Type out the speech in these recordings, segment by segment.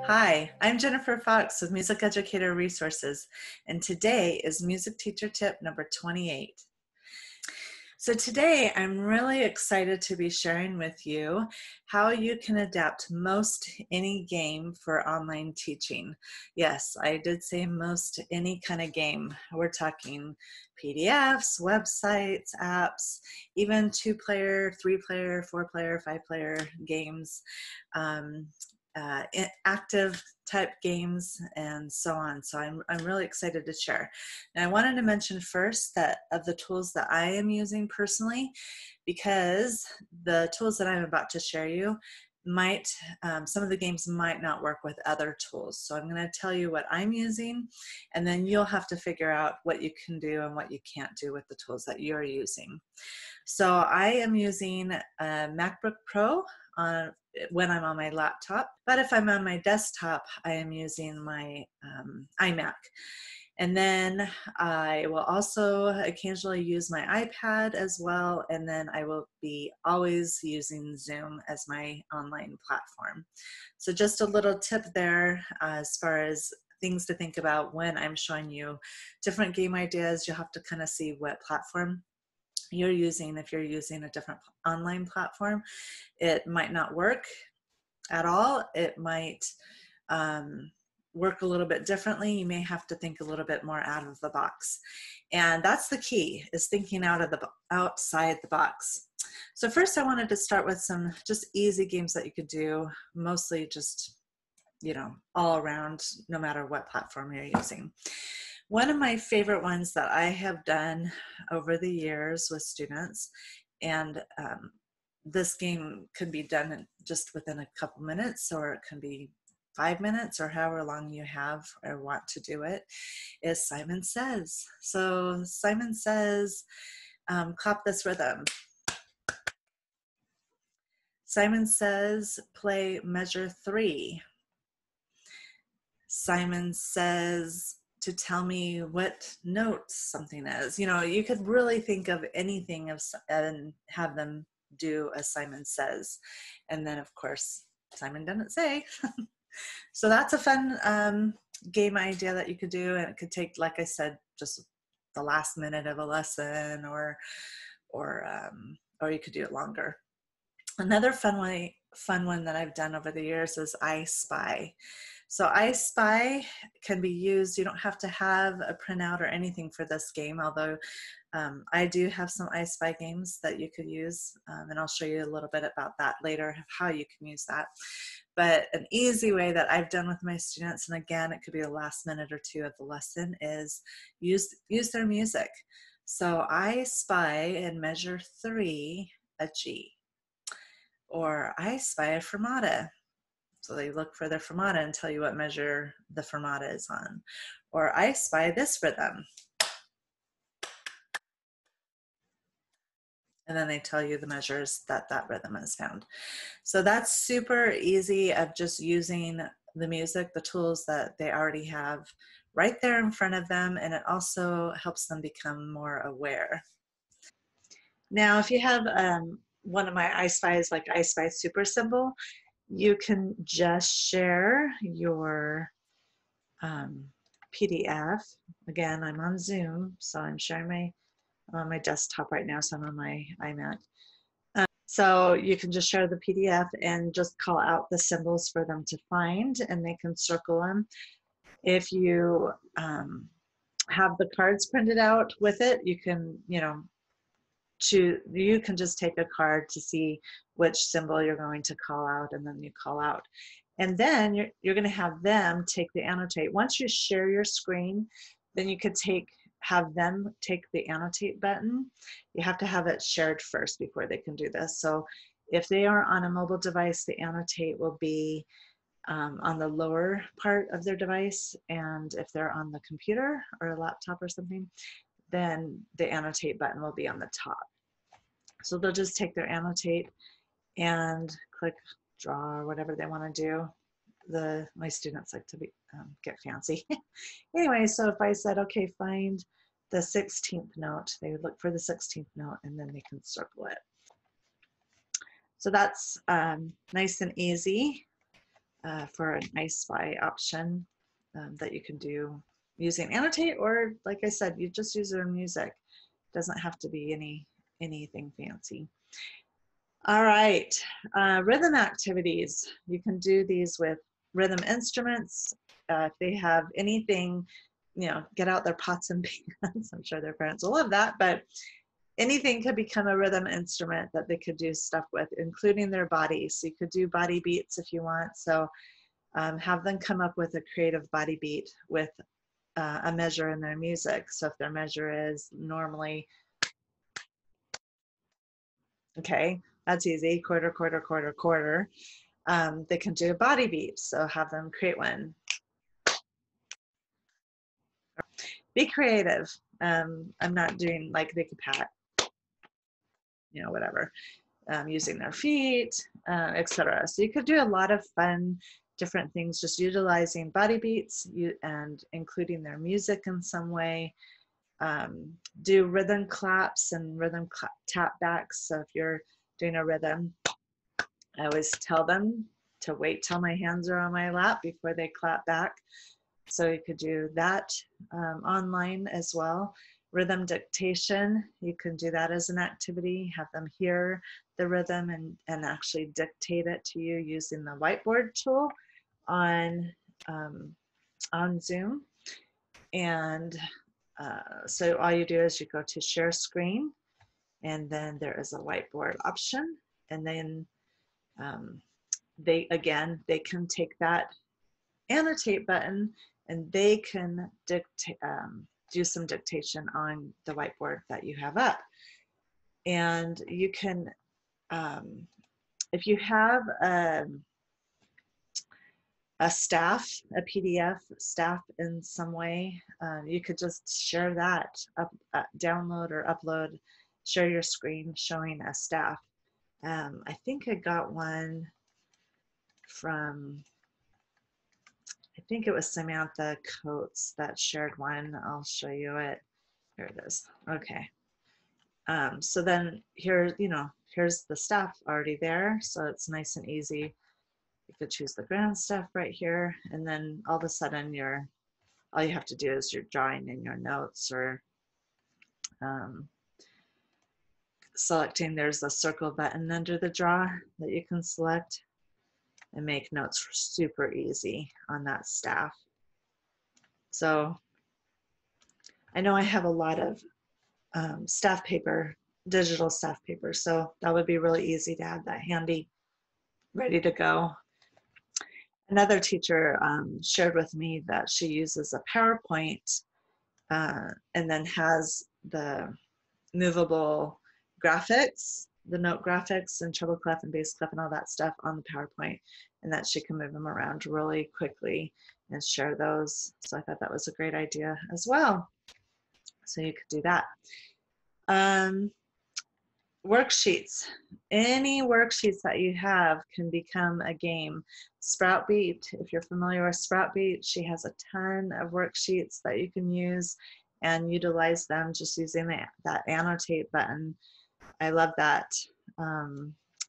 Hi, I'm Jennifer Fox with Music Educator Resources, and today is Music Teacher Tip number 28. So today I'm really excited to be sharing with you how you can adapt most any game for online teaching. Yes, I did say most any kind of game. We're talking PDFs, websites, apps, even 2-player, 3-player, 4-player, 5-player games. Active type games and so on. So I'm really excited to share. Now I wanted to mention first that of the tools that I am using personally, because the tools that I'm about to share you might, some of the games might not work with other tools. So I'm going to tell you what I'm using, and then you'll have to figure out what you can do and what you can't do with the tools that you're using. So I am using a MacBook Pro when I'm on my laptop, but if I'm on my desktop, I am using my iMac. And then I will also occasionally use my iPad as well, and then I will be always using Zoom as my online platform. So just a little tip there as far as things to think about when I'm showing you different game ideas. You'll have to kind of see what platform you're using. If you're using a different online platform, it might not work at all. It might work a little bit differently. You may have to think a little bit more out of the box. And that's the key, is thinking outside the box. So first I wanted to start with some just easy games that you could do, mostly just, all around, no matter what platform you're using. One of my favorite ones that I have done over the years with students, and this game could be done just within a couple minutes, or it can be 5 minutes, or however long you have or want to do it, is Simon Says. So Simon Says, cop this rhythm. Simon Says, play measure 3. Simon Says, to tell me what note something is. You could really think of anything and have them do as Simon Says. And then, of course, Simon doesn't say. So that's a fun game idea that you could do. And it could take, like I said, just the last minute of a lesson, or you could do it longer. Another fun one that I've done over the years is I Spy. So I Spy can be used, you don't have to have a printout or anything for this game, although I do have some I Spy games that you could use, and I'll show you a little bit about that later, how you can use that. But an easy way that I've done with my students, and again, it could be the last minute or two of the lesson, is use their music. So I Spy in measure 3 a G, or I Spy a fermata. So they look for their fermata and tell you what measure the fermata is on. Or I Spy this rhythm. And then they tell you the measures that that rhythm is found. So that's super easy, of just using the music, the tools that they already have right there in front of them, and it also helps them become more aware. Now, if you have one of my I Spies, like I Spy Super Symbol, you can just share your PDF. Again, I'm on Zoom, so I'm sharing I'm on my desktop right now, so I'm on my iMac. So you can just share the PDF and just call out the symbols for them to find, and they can circle them. If you have the cards printed out with it, you can, you can just take a card to see which symbol you're going to call out, and then you call out. And then you're going to have them take the annotate. Once you share your screen, then you could have them take the annotate button. You have to have it shared first before they can do this. So if they are on a mobile device, the annotate will be on the lower part of their device. And if they're on the computer or a laptop or something, then the annotate button will be on the top. So they'll just take their annotate and click draw or whatever they want to do. My students like to get fancy. Anyway, so if I said, okay, find the 16th note, they would look for the 16th note, and then they can circle it. So that's nice and easy. for an I Spy option that you can do using Annotate, or like I said, you just use their music. It doesn't have to be anything fancy. All right, rhythm activities. You can do these with rhythm instruments. If they have anything, you know, get out their pots and pans. I'm sure their parents will love that, but anything could become a rhythm instrument that they could do stuff with, including their body. So you could do body beats if you want. So have them come up with a creative body beat with a measure in their music. So if their measure is normally, okay, that's easy, quarter, quarter, quarter, quarter. They can do a body beat. So have them create one. Be creative. I'm not doing like they could pat, you know, whatever. Using their feet, etc. So you could do a lot of fun, different things, just utilizing body beats and including their music in some way. Do rhythm claps and rhythm tap backs. So if you're doing a rhythm, I always tell them to wait till my hands are on my lap before they clap back. So you could do that online as well. Rhythm dictation, you can do that as an activity, have them hear the rhythm and actually dictate it to you using the whiteboard tool on Zoom. And so all you do is you go to share screen, and then there is a whiteboard option, and then they can take that annotate button and they can dictate, do some dictation on the whiteboard that you have up. And you can, if you have a staff, a PDF staff in some way, you could just share that, download or upload, share your screen showing a staff. I think I got one from, I think it was Samantha Coates that shared one. I'll show you it. Here it is. Okay. So then here, you know, here's the staff already there. So it's nice and easy. You could choose the ground staff right here. And then all of a sudden all you have to do is you're drawing in your notes or selecting. There's a circle button under the draw that you can select and make notes super easy on that staff. So I know I have a lot of staff paper, digital staff paper, so that would be really easy to have that handy, ready to go. Another teacher shared with me that she uses a PowerPoint and then has the movable graphics, the note graphics and treble clef and bass clef and all that stuff on the PowerPoint, and that she can move them around really quickly and share those. So I thought that was a great idea as well. So you could do that. Worksheets. Any worksheets that you have can become a game. Sprout Beat, if you're familiar with Sprout Beat, she has a ton of worksheets that you can use and utilize them just using that annotate button. I love that.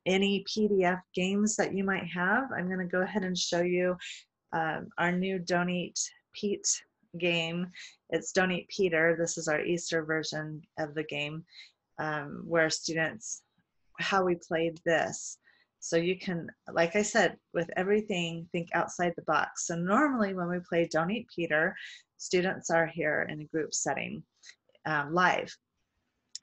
Any PDF games that you might have, I'm going to go ahead and show you our new Donate Pete game. It's Donate Peter. This is our Easter version of the game, where students, how we played this. So you can, like I said, with everything, think outside the box. So normally when we play Donate Peter, students are here in a group setting live.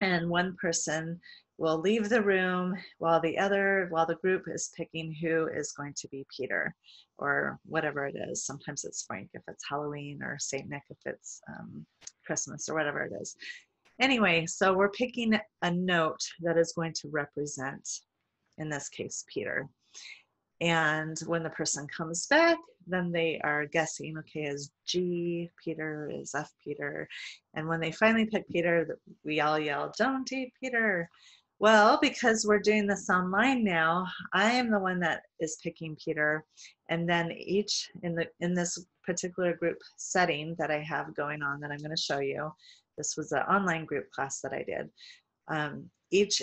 And one person will leave the room while the group is picking who is going to be Peter or whatever it is. Sometimes it's Frank if it's Halloween, or Saint Nick if it's Christmas, or whatever it is. Anyway, so we're picking a note that is going to represent, in this case, Peter. And when the person comes back, then they are guessing, okay, is G Peter, is F Peter? And when they finally pick Peter, we all yell, "Don't eat Peter." Well, because we're doing this online now, I am the one that is picking Peter. And then each, in this particular group setting that I have going on that I'm going to show you, this was an online group class that I did, each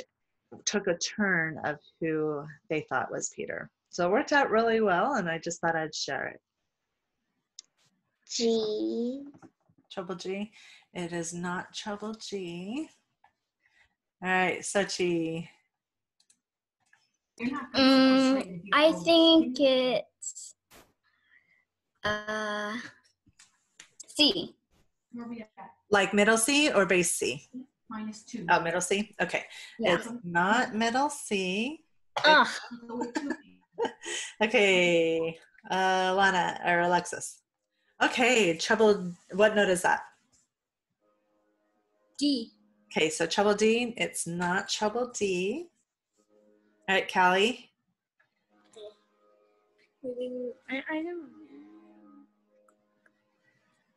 took a turn of who they thought was Peter. So it worked out really well, and I just thought I'd share it. G. Treble G. It is not treble G. All right, Sochi. I think it's C. Like middle C or base C? -2. Oh, middle C? Okay. Yeah. It's not middle C. Ugh. Okay, Lana or Alexis. Okay, treble, what note is that? D. Okay, so treble D, it's not treble D. All right, Callie. I don't know.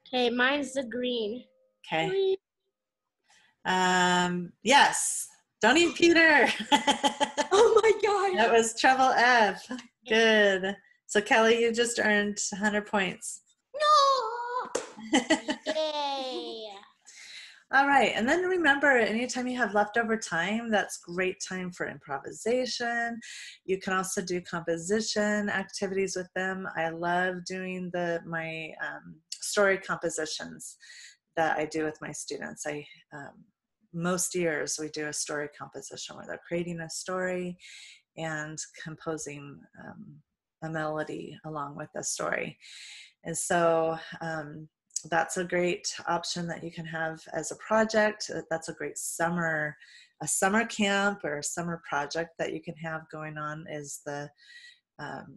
Okay, mine's the green. Okay. Yes. Don't eat Peter. Oh my gosh. That was treble F. Good. So Kelly, you just earned 100 points. No. Yay. All right, and then remember, anytime you have leftover time, that's great time for improvisation. You can also do composition activities with them. I love doing my story compositions that I do with my students. Most years we do a story composition where they're creating a story and composing a melody along with the story. And so that's a great option that you can have as a project. That's a great summer camp or a summer project that you can have going on, is the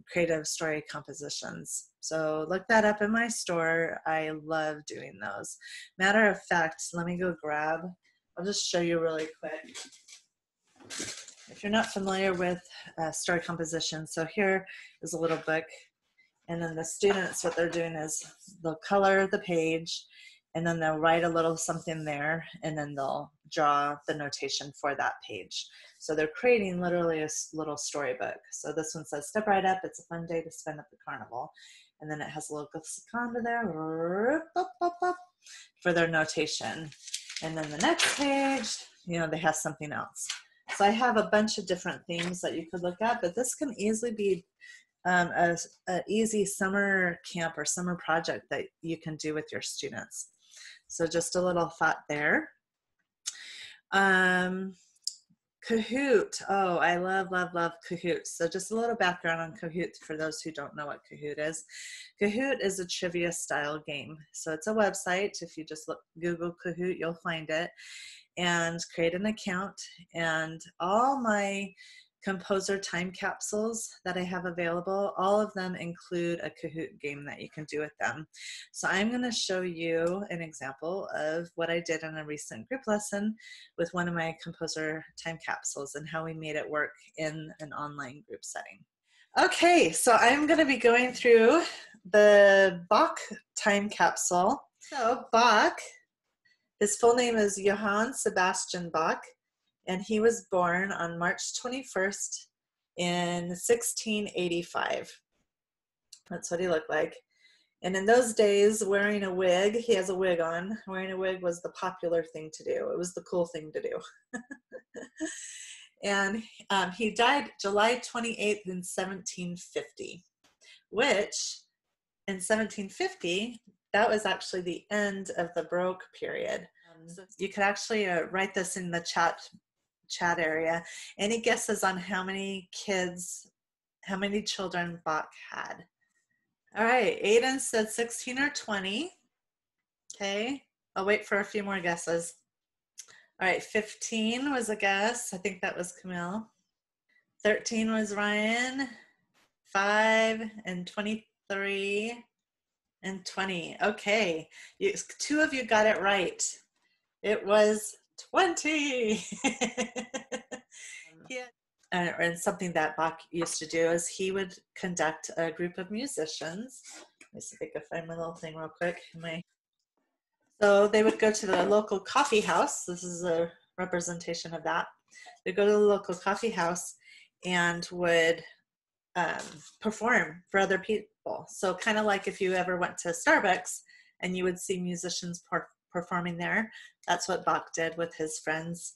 creative story compositions. So look that up in my store. I love doing those. Matter of fact, let me go grab, I'll just show you really quick. If you're not familiar with story composition, so here is a little book, and then the students, what they're doing is they'll color the page, and then they'll write a little something there, and then they'll draw the notation for that page. So they're creating literally a little storybook. So this one says, "Step right up, it's a fun day to spend at the carnival." And then it has a little seconda there for their notation. And then the next page, they have something else. So I have a bunch of different things that you could look at, but this can easily be an easy summer camp or summer project that you can do with your students. So just a little thought there. Kahoot. Oh, I love, love, love Kahoot. So just a little background on Kahoot for those who don't know what Kahoot is. Kahoot is a trivia style game. So it's a website. If you just Google Kahoot, you'll find it, and create an account. And all my composer time capsules that I have available, all of them include a Kahoot game that you can do with them. So I'm going to show you an example of what I did in a recent group lesson with one of my composer time capsules and how we made it work in an online group setting. Okay, so I'm going to be going through the Bach time capsule. So Bach, his full name is Johann Sebastian Bach, and he was born on March 21st in 1685. That's what he looked like. And in those days, wearing a wig, he has a wig on, wearing a wig was the popular thing to do. It was the cool thing to do. And he died July 28th in 1750, which in 1750, that was actually the end of the Baroque period. So you could actually write this in the chat area. Any guesses on how many children Bach had? All right, Aiden said 16 or 20. Okay, I'll wait for a few more guesses. All right, 15 was a guess. I think that was Camille. 13 was Ryan. 5 and 23 and 20. Okay, two of you got it right. It was 20. Yeah. And something that Bach used to do is he would conduct a group of musicians. Let me see if I can find my little thing real quick. So they would go to the local coffee house. This is a representation of that. They'd go to the local coffee house and would perform for other people. So kind of like if you ever went to Starbucks and you would see musicians performing there, that's what Bach did with his friends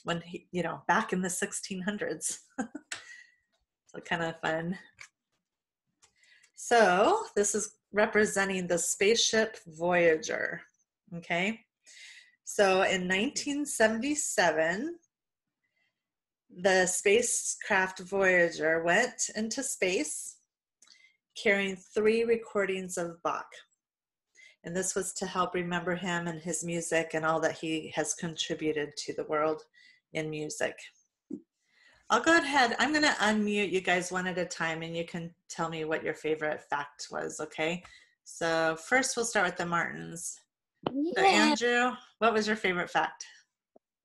when he, back in the 1600s. So kind of fun. So this is representing the spaceship Voyager. Okay. So in 1977, the spacecraft Voyager went into space carrying 3 recordings of Bach. And this was to help remember him and his music and all that he has contributed to the world in music. I'll go ahead. I'm going to unmute you guys one at a time, and you can tell me what your favorite fact was, okay? So first we'll start with the Martins. So Andrew, what was your favorite fact?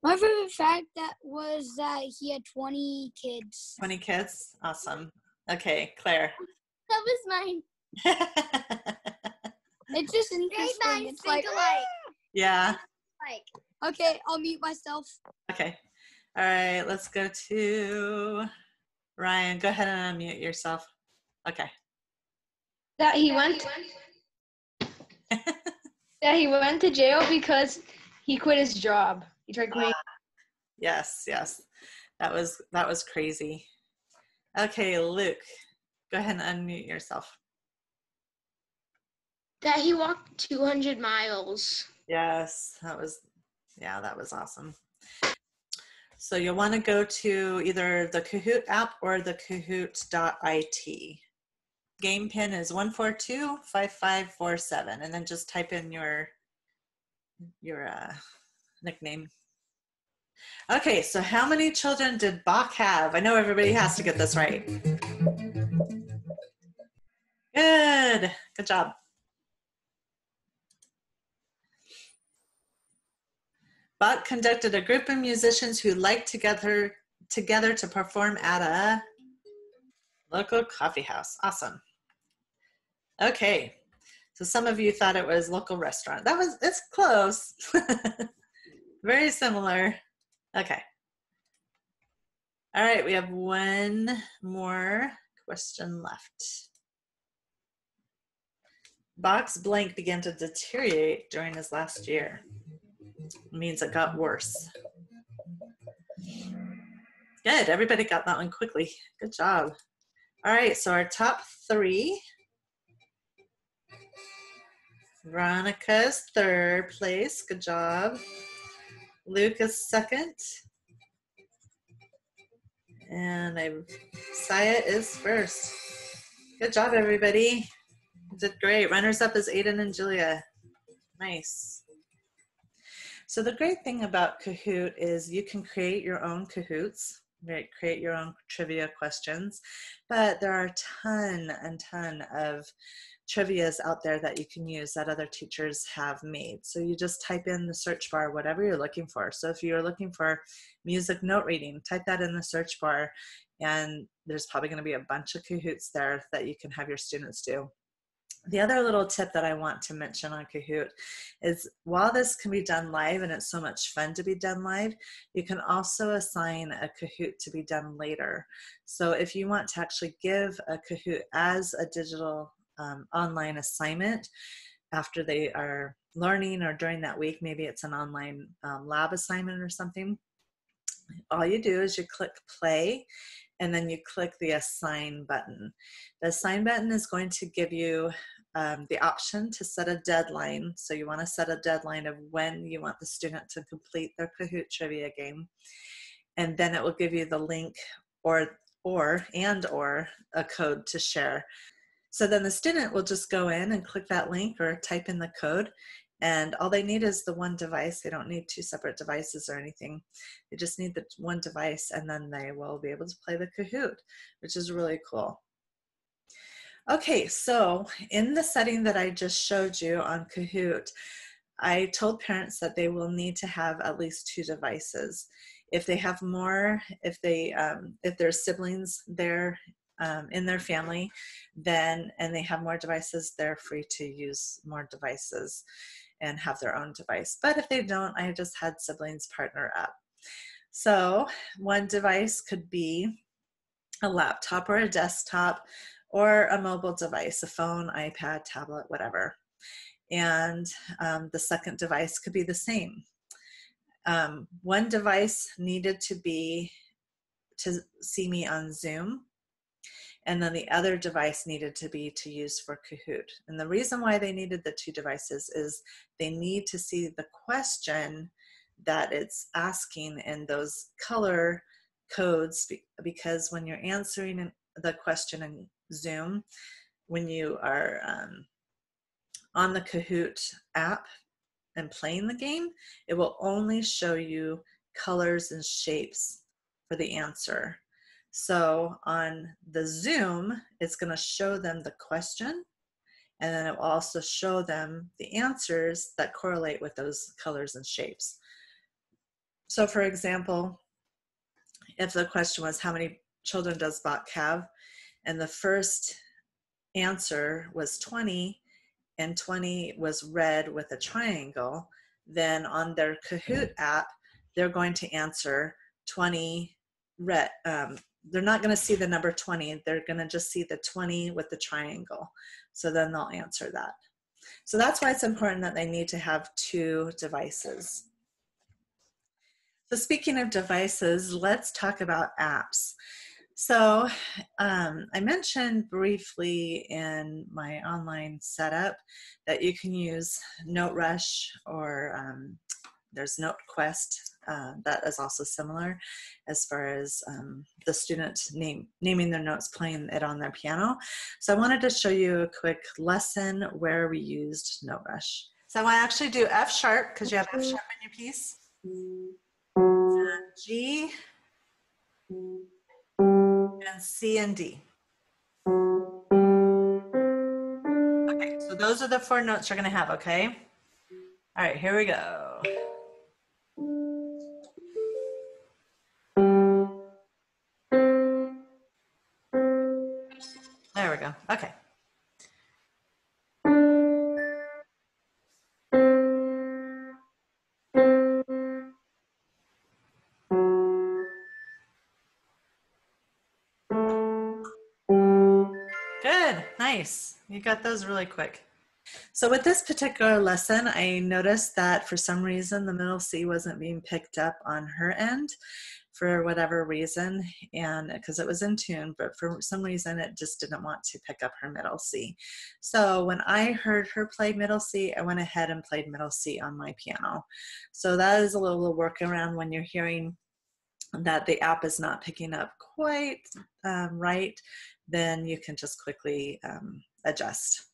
My favorite fact was that he had 20 kids. 20 kids? Awesome. Okay, Claire. That was mine. It's just interesting. It's like, yeah. Okay, I'll mute myself. Okay. All right, let's go to Ryan. Go ahead and unmute yourself. Okay. That he went to jail because he quit his job. He tried quitting. Yes. That was crazy. Okay, Luke. Go ahead and unmute yourself. That he walked 200 miles. Yes, that was awesome. So you'll want to go to either the Kahoot app or the kahoot.it. Game pin is 1425547, and then just type in your nickname. Okay, so how many children did Bach have? I know everybody has to get this right. Good job. Bach conducted a group of musicians who liked together to perform at a local coffee house. Awesome. Okay, so some of you thought it was local restaurant. It's close. Very similar. Okay. All right, we have one more question left. Bach's blank began to deteriorate during his last year. It means it got worse. Good, everybody got that one quickly. Good job. All right, so our top 3. Veronica's 3rd place, good job. Luke is 2nd. And Saya is 1st. Good job, everybody. You did great. Runners up is Aiden and Julia. Nice. So the great thing about Kahoot is you can create your own Kahoots, right? Create your own trivia questions, but there are a ton of trivias out there that you can use that other teachers have made. So you just type in the search bar whatever you're looking for. So if you're looking for music note reading, type that in the search bar, and there's probably going to be a bunch of Kahoots there that you can have your students do. The other little tip that I want to mention on Kahoot is while this can be done live and it's so much fun to be done live, you can also assign a Kahoot to be done later. So if you want to actually give a Kahoot as a digital online assignment after they are learning or during that week, maybe it's an online lab assignment or something, all you do is you click play and then you click the assign button. The assign button is going to give you the option to set a deadline. So you want to set a deadline of when you want the student to complete their Kahoot trivia game. And then it will give you the link or a code to share. So then the student will just go in and click that link or type in the code, and all they need is the one device. They don't need 2 separate devices or anything. They just need the one device, and then they will be able to play the Kahoot, which is really cool. Okay, so in the setting that I just showed you on Kahoot, I told parents that they will need to have at least 2 devices. If they have more, if there's siblings there in their family, and they have more devices, they're free to use more devices and have their own device. But if they don't, I just had siblings partner up. So one device could be a laptop or a desktop or a mobile device, a phone, iPad, tablet, whatever. And the second device could be the same. One device needed to be to see me on Zoom, and then the other device needed to be to use for Kahoot. And the reason why they needed the 2 devices is they need to see the question that it's asking in those color codes, because when you're answering the question in Zoom, when you are on the Kahoot app and playing the game, it will only show you colors and shapes for the answer. So on the Zoom, it's going to show them the question, and then it will also show them the answers that correlate with those colors and shapes. So for example, if the question was, how many children does Bach have? And the first answer was 20, and 20 was red with a triangle, then on their Kahoot app, they're going to answer 20 red. They're not going to see the number 20. They're going to just see the 20 with the triangle. So then they'll answer that. So that's why it's important that they need to have 2 devices. So speaking of devices, let's talk about apps. So I mentioned briefly in my online setup that you can use NoteRush, or there's NoteQuest that is also similar as far as the student naming their notes, playing it on their piano. So I wanted to show you a quick lesson where we used NoteRush. So I want to actually do F sharp, because you have F sharp in your piece, and G, and C and D. Okay, so those are the 4 notes you're going to have, okay? All right, here we go. There we go. Okay. Good, nice. You got those really quick. So with this particular lesson, I noticed that for some reason the middle C wasn't being picked up on her end for whatever reason, and because it was in tune, but for some reason it just didn't want to pick up her middle C. So when I heard her play middle C, I went ahead and played middle C on my piano. So that is a little workaround when you're hearing that the app is not picking up quite right, then you can just quickly adjust.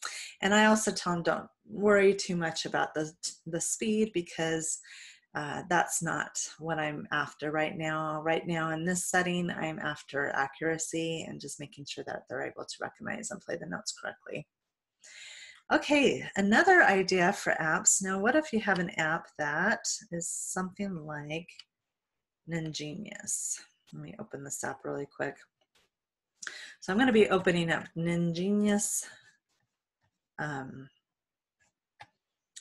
And I also tell them, don't worry too much about the speed, because that's not what I'm after right now. Right now in this setting, I'm after accuracy and just making sure that they're able to recognize and play the notes correctly. Okay, another idea for apps. Now, what if you have an app that is something like Ningenius? Let me open this app really quick. So I'm going to be opening up Ningenius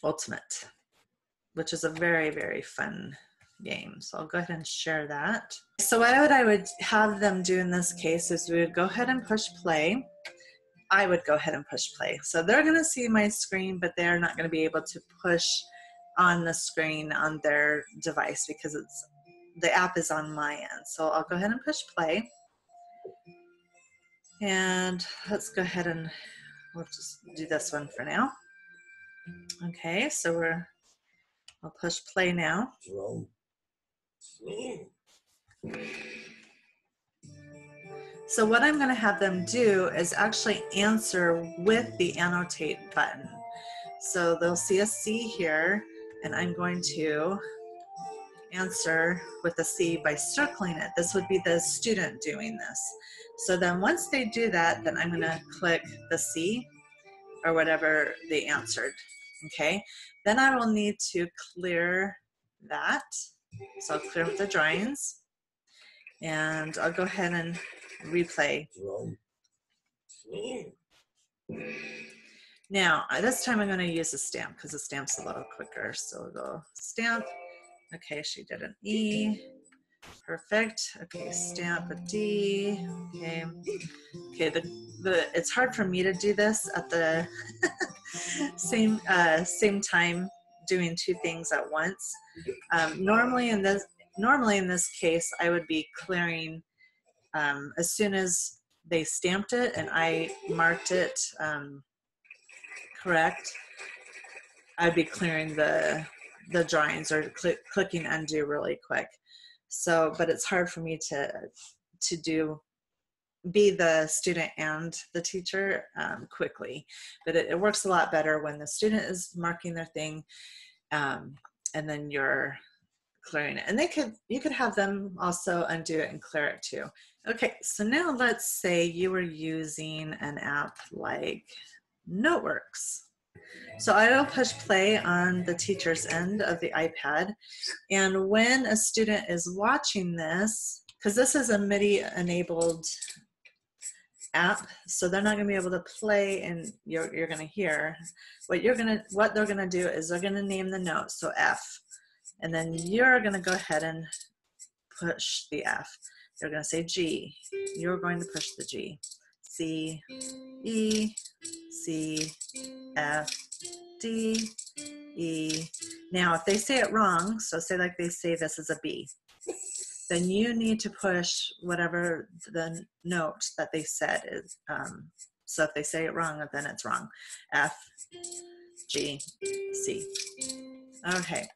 Ultimate, which is a very, very fun game. So I'll go ahead and share that. So what I would have them do in this case is we would go ahead and push play. I would go ahead and push play. So they're going to see my screen, but they're not going to be able to push on the screen on their device because the app is on my end. So I'll go ahead and push play. And let's go ahead and we'll just do this one for now. Okay, so I'll push play now. So what I'm going to have them do is actually answer with the annotate button. So they'll see a C here, and I'm going to answer with a C by circling it. This would be the student doing this. So then once they do that, then I'm going to click the C or whatever they answered. Okay, then I will need to clear that. So I'll clear up the drawings, and I'll go ahead and replay. Now, this time I'm going to use a stamp because the stamp's a little quicker. So we'll go stamp. Okay, she did an E. Perfect. Okay, stamp a D. Okay. Okay, it's hard for me to do this at the same time, doing 2 things at once. Normally in this case, I would be clearing as soon as they stamped it and I marked it correct, I'd be clearing the drawings or clicking undo really quick. So, but it's hard for me to be the student and the teacher quickly. But it works a lot better when the student is marking their thing, and then you're clearing it. And you could have them also undo it and clear it too. Okay, so now let's say you were using an app like Noteworks. So I will push play on the teacher's end of the iPad, and when a student is watching this, because this is a MIDI enabled app, so they're not going to be able to play, and you're going to hear what they're going to do is they're going to name the note, so F, and then you're going to go ahead and push the F. They're going to say G, you're going to push the G. C, E, C, F, D, E. Now if they say it wrong, so say like they say this is a B, then you need to push whatever the note that they said is. So if they say it wrong, then it's wrong. F, G, C. Okay.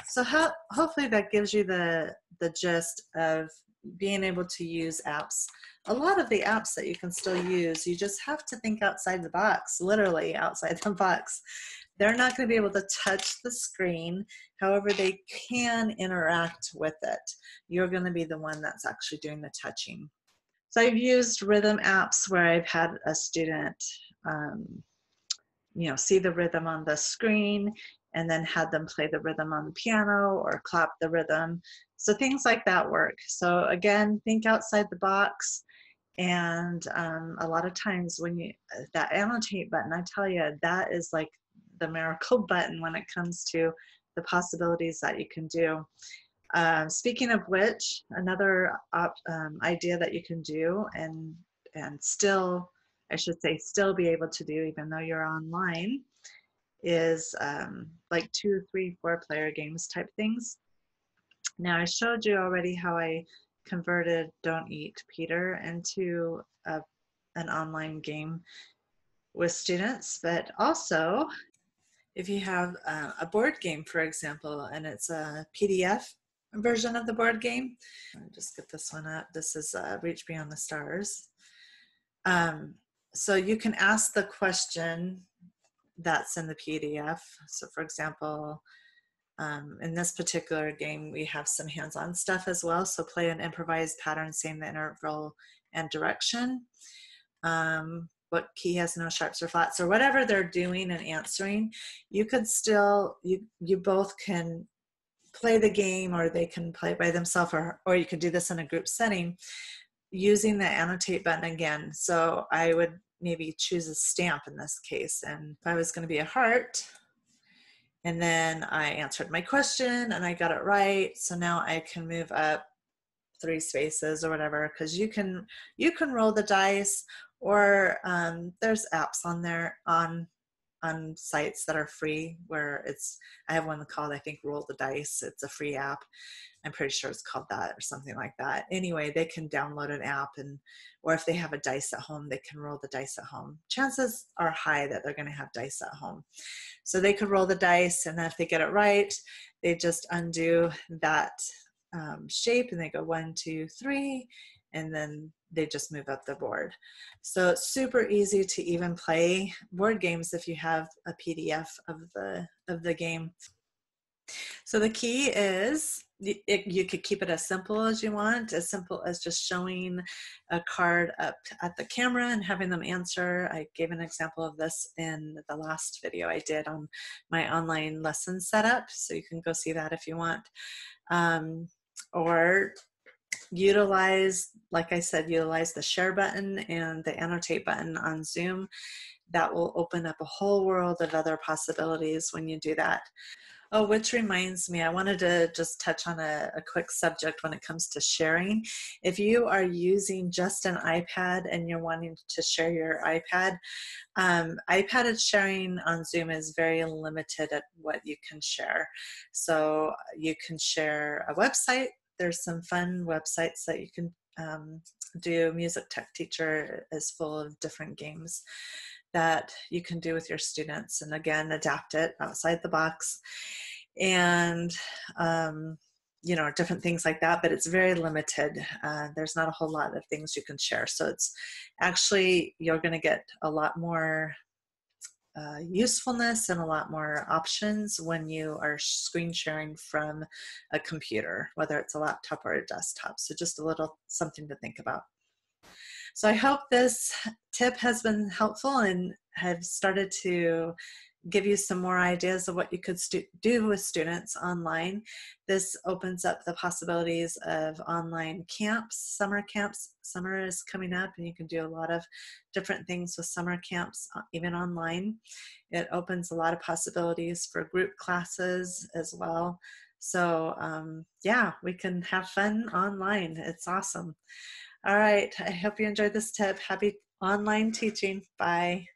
So hopefully that gives you the gist of being able to use apps. A lot of the apps that you can still use, you just have to think outside the box, literally outside the box. They're not going to be able to touch the screen. However, they can interact with it. You're going to be the one that's actually doing the touching. So I've used rhythm apps where I've had a student, see the rhythm on the screen and then had them play the rhythm on the piano or clap the rhythm. So things like that work. So again, think outside the box. And a lot of times when that annotate button, I tell you, that is like the miracle button when it comes to the possibilities that you can do. Speaking of which, another idea that you can do and still, I should say, still be able to do even though you're online is like 2, 3, 4 player games type things. Now I showed you already how I converted Don't Eat Peter into an online game with students, but also if you have a board game, for example, and it's a PDF version of the board game. I'll just get this one up. This is Reach Beyond the Stars. So you can ask the question that's in the PDF. So for example, in this particular game, we have some hands-on stuff as well. So play an improvised pattern, saying the interval and direction. What key has no sharps or flats, or whatever they're doing and answering. You could still, you both can play the game, or they can play by themselves, or you could do this in a group setting using the annotate button again. So I would maybe choose a stamp in this case, and if I was going to be a heart, and then I answered my question and I got it right, so now I can move up 3 spaces or whatever, because you can roll the dice, or there's apps on there on sites that are free where I have one called, I think, Roll the Dice. It's a free app. I'm pretty sure it's called that or something like that. Anyway, they can download an app, or if they have a dice at home, they can roll the dice at home. Chances are high that they're going to have dice at home. So they could roll the dice, and then if they get it right, they just undo that shape and they go 1, 2, 3, and then they just move up the board. So it's super easy to even play board games if you have a PDF of the game. So the key is you could keep it as simple as you want, as simple as just showing a card up at the camera and having them answer. I gave an example of this in the last video I did on my online lesson setup, so you can go see that if you want. Or utilize, like I said, utilize the share button and the annotate button on Zoom. That will open up a whole world of other possibilities when you do that. Oh, which reminds me, I wanted to just touch on a quick subject when it comes to sharing. If you are using just an iPad and you're wanting to share your iPad, iPad sharing on Zoom is very limited at what you can share. So you can share a website. There's some fun websites that you can do. Music Tech Teacher is full of different games that you can do with your students, and again, adapt it outside the box, and different things like that, but it's very limited. There's not a whole lot of things you can share. So it's actually, you're going to get a lot more usefulness and a lot more options when you are screen sharing from a computer, whether it's a laptop or a desktop. So just a little something to think about. So I hope this tip has been helpful and have started to give you some more ideas of what you could do with students online. This opens up the possibilities of online camps, summer camps. Summer is coming up and you can do a lot of different things with summer camps, even online. It opens a lot of possibilities for group classes as well. So yeah, we can have fun online. It's awesome. All right, I hope you enjoyed this tip. Happy online teaching. Bye.